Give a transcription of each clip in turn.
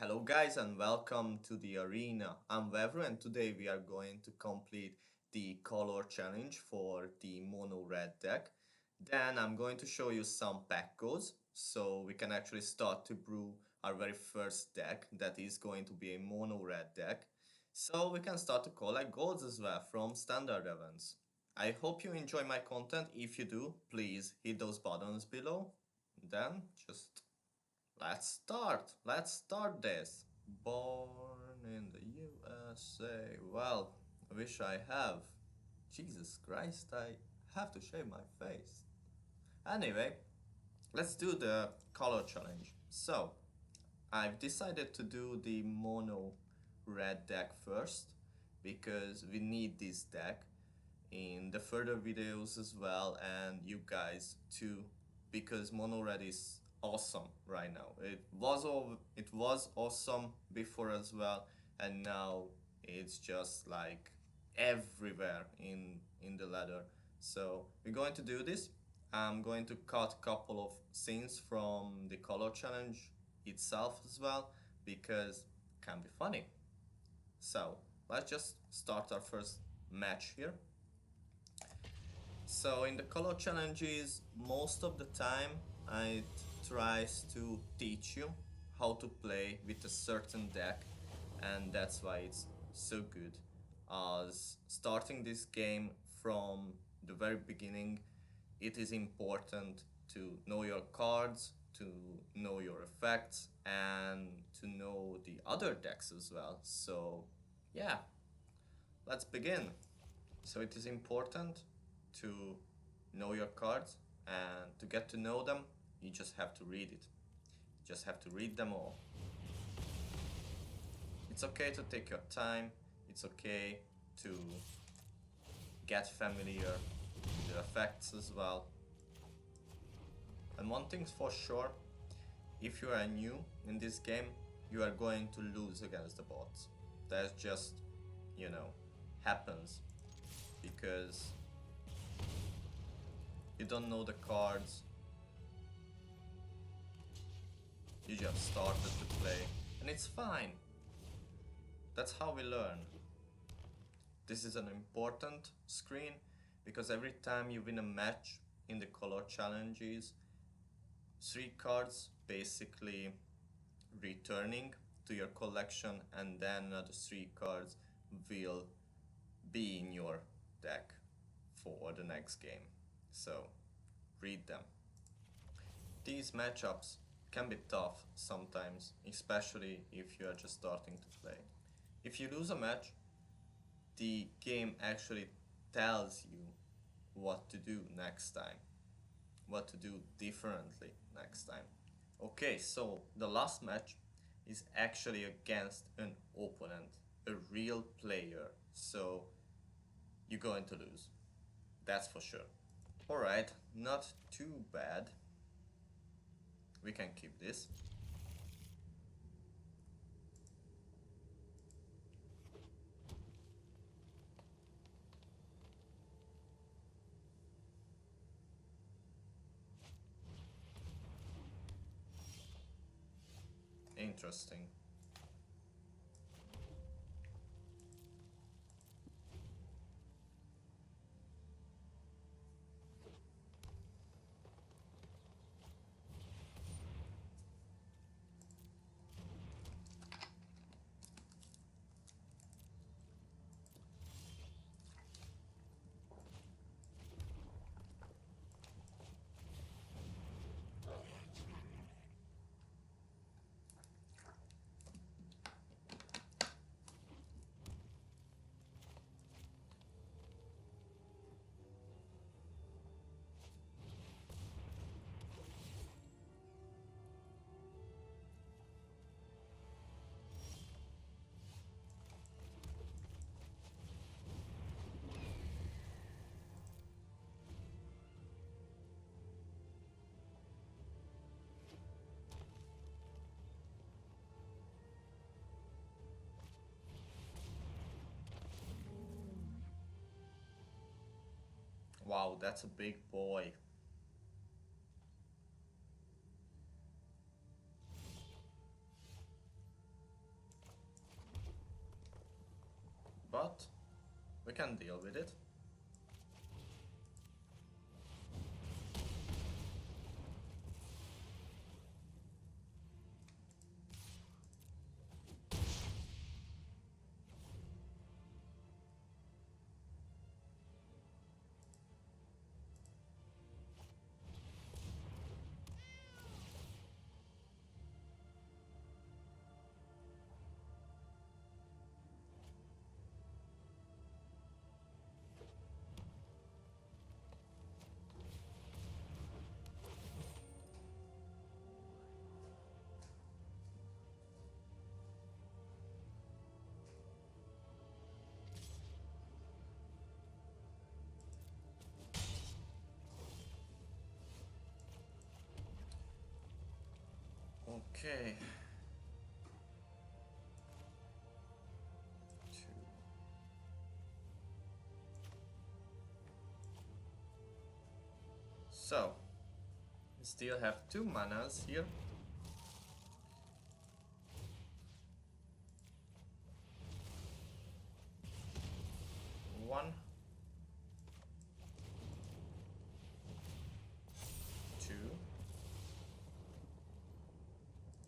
Hello guys and welcome to the arena. I'm Wever and today we are going to complete the color challenge for the mono red deck. Then I'm going to show you some pack codes so we can actually start to brew our very first deck that is going to be a mono red deck. So we can start to collect golds as well from standard events. I hope you enjoy my content. If you do, please hit those buttons below. Then just let's start. Let's start this. Born in the USA. Well, I wish I have. Jesus Christ, I have to shave my face. Anyway, let's do the color challenge. So, I've decided to do the mono red deck first because we need this deck in the further videos as well, and you guys too, because mono red is awesome right now. It was awesome before as well, and now it's just like everywhere in the ladder. So we're going to do this. I'm going to cut a couple of scenes from the color challenge itself as well because it can be funny. So let's just start our first match here. So in the color challenges, most of the time it tries to teach you how to play with a certain deck, and that's why it's so good. As starting this game from the very beginning, it is important to know your cards, to know your effects, and to know the other decks as well. So yeah, let's begin. So it is important to know your cards, and to get to know them, you just have to read it. You just have to read them all. It's okay to take your time. It's okay to get familiar with the effects as well. And one thing's for sure, if you are new in this game, you are going to lose against the bots. That just, happens because you don't know the cards, you just started to play, and it's fine. That's how we learn. This is an important screen because every time you win a match in the color challenges, 3 cards basically returning to your collection, and then another 3 cards will be in your deck for the next game. So read them. These matchups can be tough sometimes, especially if you are just starting to play. If you lose a match, the game actually tells you what to do next time, what to do differently next time. Okay, so the last match is actually against an opponent, a real player, so you're going to lose. That's for sure. Alright, not too bad. We can keep this. Interesting. Wow, that's a big boy. We can deal with it. Okay. So, we still have 2 manas here. One, 2,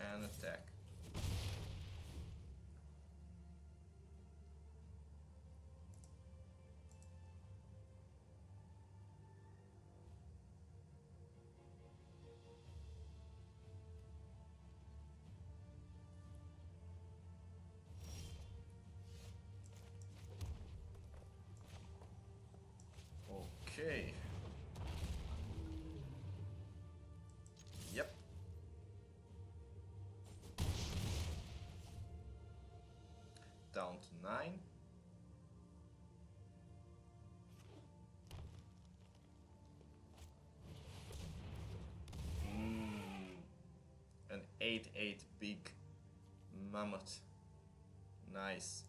and attack. Okay. Yep. Down to 9. An 8/8 big mammoth. Nice.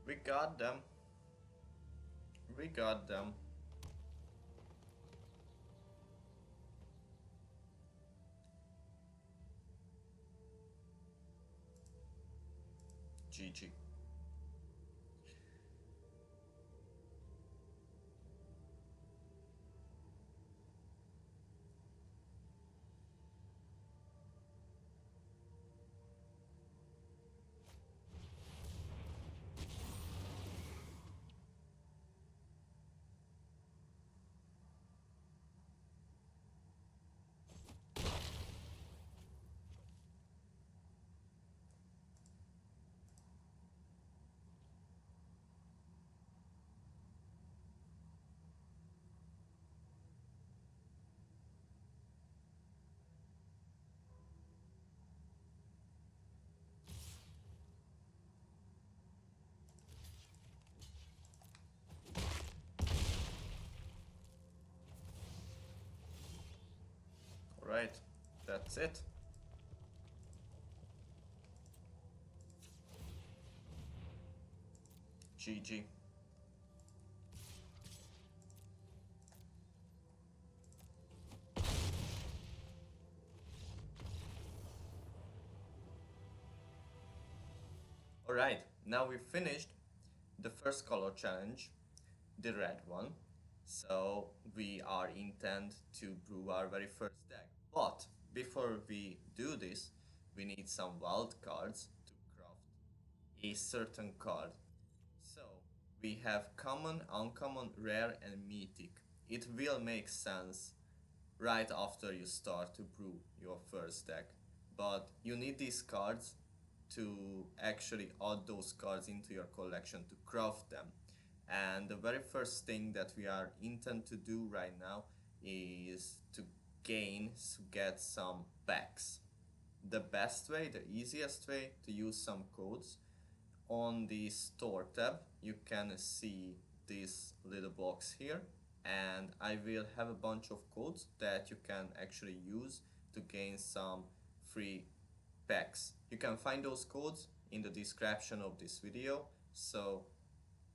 We got them. We got them. GG. Right, that's it. GG. Alright, now we've finished the first color challenge, the red one. So we are intent to brew our very first deck. But before we do this, we need some wild cards to craft a certain card. So we have common, uncommon, rare and mythic. It will make sense right after you start to brew your first deck. But you need these cards to actually add those cards into your collection to craft them. And the very first thing that we are intent to do right now is to get some packs. The best way, the easiest way to use some codes on the store tab you can see this little box here, and I will have a bunch of codes that you can actually use to gain some free packs. You can find those codes in the description of this video, so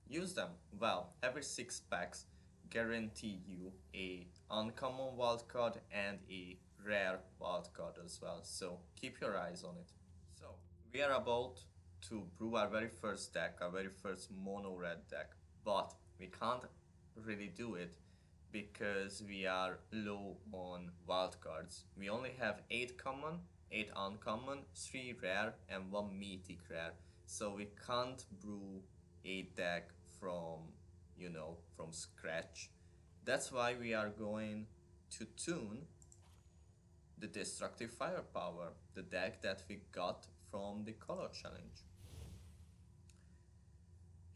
use them. Well, every 6 packs guarantee you a uncommon wildcard and a rare wildcard as well, so keep your eyes on it. So we are about to brew our very first deck, our very first mono red deck, but we can't really do it because we are low on wildcards. We only have 8 common, 8 uncommon, 3 rare and 1 mythic rare, so we can't brew a deck from, you know, from scratch. That's why we are going to tune the Destructive Firepower, the deck that we got from the color challenge.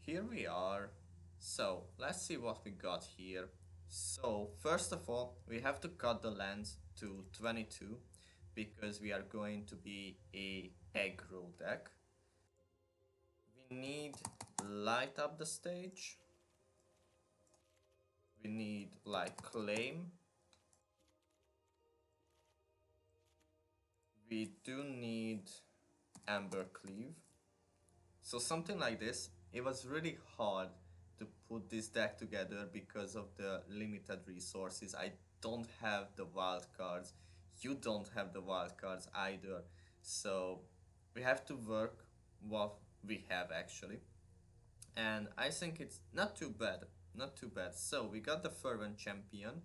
Here we are. So let's see what we got here. So first of all, we have to cut the lands to 22 because we are going to be a aggro deck. We need light up the stage. We need like claim. We do need Embercleave. So something like this. It was really hard to put this deck together because of the limited resources. I don't have the wild cards. You don't have the wild cards either. So we have to work what we have actually. And I think it's not too bad. Not too bad. So we got the Fervent Champion.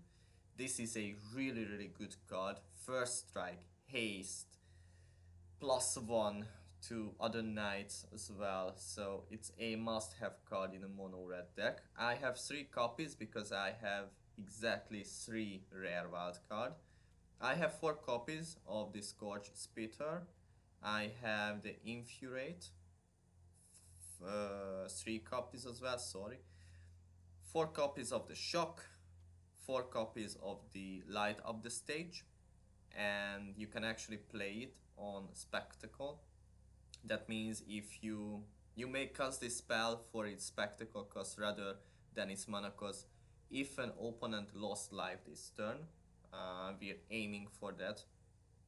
This is a really good card. First strike, haste, +1 to other knights as well, so it's a must-have card in a mono red deck. I have 3 copies because I have exactly 3 rare wild card. I have 4 copies of the Scorch Spitter. I have the Infuriate, 3 copies as well, sorry. 4 copies of the Shock, 4 copies of the Light Up the Stage, and you can actually play it on Spectacle. That means if you may cast this spell for its spectacle cost rather than its mana cost if an opponent lost life this turn. We're aiming for that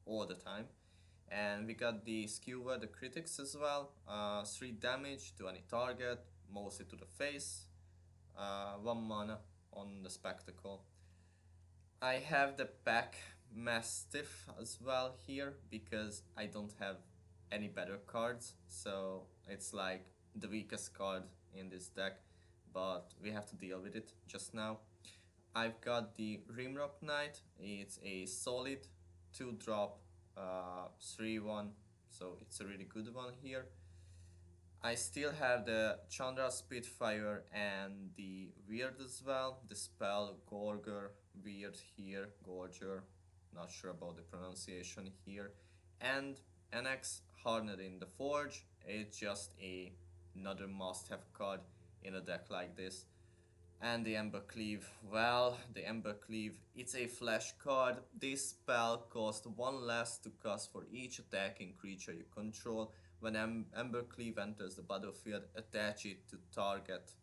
all the time. And we got the Skewer the Critics as well. 3 damage to any target, mostly to the face. 1 mana on the spectacle. I have the Pack Mastiff as well here because I don't have any better cards, so it's like the weakest card in this deck, but we have to deal with it just now. I've got the Rimrock Knight. It's a solid 2-drop 3/1, so it's a really good one here. I still have the Chandra, Spitfire and the Weird as well, the Spellgorger Weird here, Gorger, not sure about the pronunciation here, and Anax, Hardened in the Forge. It's just another must-have card in a deck like this. And the Embercleave. Well, the Embercleave, it's a flash card. This spell costs 1 less to cast for each attacking creature you control. When Embercleave enters the battlefield, attach it to target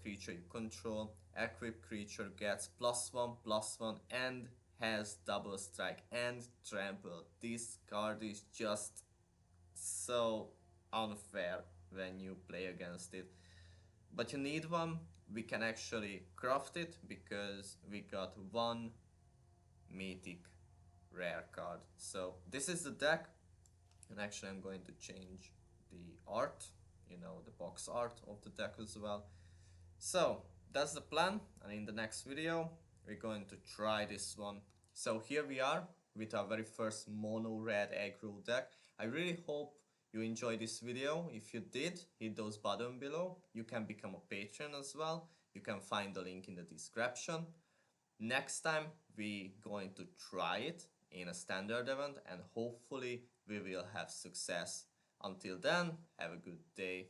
creature you control. Equipped creature gets +1/+1 and has double strike and trample. This card is just so unfair when you play against it. But you need one. We can actually craft it because we got 1 mythic rare card. So this is the deck. And actually I'm going to change the art, you know, the box art of the deck as well. So that's the plan, and in the next video we're going to try this one. So here we are with our very first mono red aggro deck. I really hope you enjoyed this video. If you did, hit those buttons below. You can become a patron as well. You can find the link in the description. Next time we're going to try it in a standard event and hopefully we will have success. Until then, have a good day.